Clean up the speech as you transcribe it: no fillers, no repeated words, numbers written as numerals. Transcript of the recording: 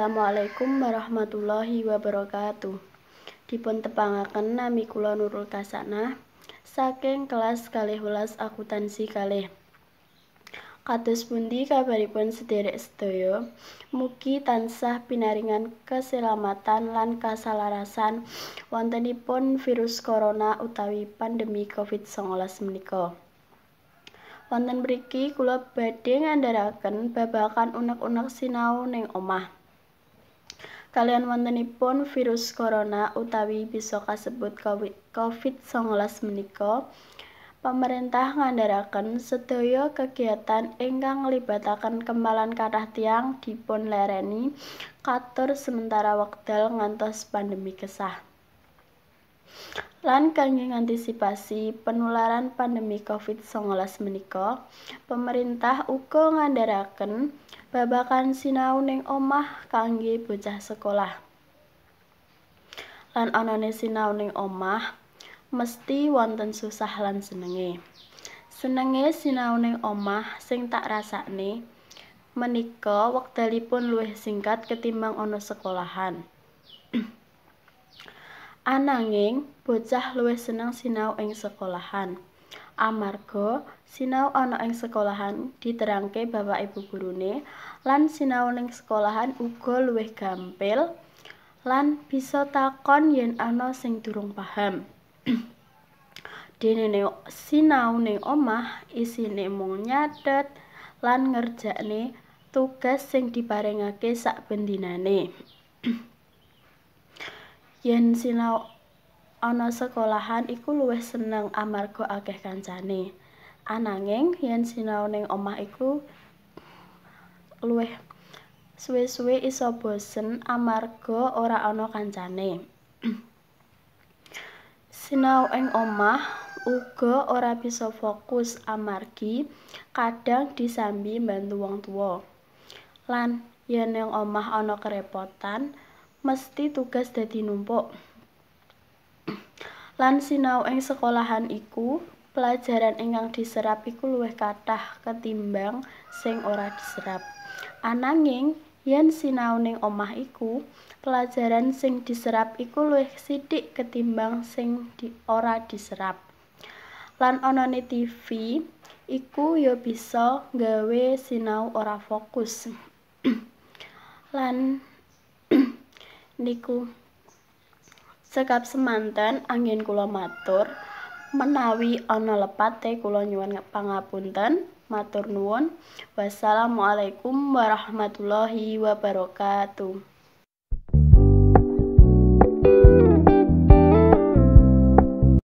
Assalamualaikum warahmatullahi wabarakatuh. Dipun tepangaken nami kula Nurul Kasanah saking kelas 12 akuntansi kalih. Kados pundi kabaripun sedherek sedaya? Mugi tansah pinaringan keselamatan lan kasalarasan wontenipun virus corona utawi pandemi Covid-19 menika. Wonten mriki kula badhe ngandharaken babagan unek-unek sinau ning omah. Kalian wontenipun virus corona utawi bisa kasebut Covid-19 menika, pamarentah ngandharaken sedaya kegiatan ingkang nglibataken kemalan kathah tiyang dipun lereni katur sementara wekdal ngantos pandemi kesah. Lan kangge ngantisipasi penularan pandemi Covid-19 menika, pemerintah uga ngandharaken babagan sinau ning omah kangge bocah sekolah. Lan anane sinau ning omah mesti wonten susah lan senenge. Senenge sinau ning omah sing tak rasakne menika wekdalipun luwih singkat ketimbang ana sekolahan. Ananging bocah luwih seneng sinau ing sekolahan. Amarga sinau ana ing sekolahan diterangke bapak ibu gurune lan sinau ning sekolahan uga luwih gampil lan bisa takon yen ana sing durung paham. Dene sinau ning omah isine mung nyatet lan ngerjakne tugas sing diparingake saben dinane. Yen sinau ana sekolahan iku luwih seneng amarga akeh kancane. Ananging yen sinau ning omah iku luwih suwe-suwe isa bosen amarga ora ana kancane. Sinau ing omah uga ora bisa fokus amargi kadang disambi mbantu wong tuwa. Lan yen ning omah ana kerepotan, mesti tugas dadi numpuk. Lan sinau ing sekolahan iku pelajaran ingkang diserap iku luwih kathah ketimbang sing ora diserap. Ananging yen sinau ning omah iku pelajaran sing diserap iku luwih sithik ketimbang sing ora diserap. Lan anane TV iku ya bisa nggawe sinau ora fokus. Lan niku cekap semanten anggen kula matur, menawi ana lepate kula nyuwun pangapunten. Matur nuwun. Wassalamualaikum warahmatullahi wabarakatuh.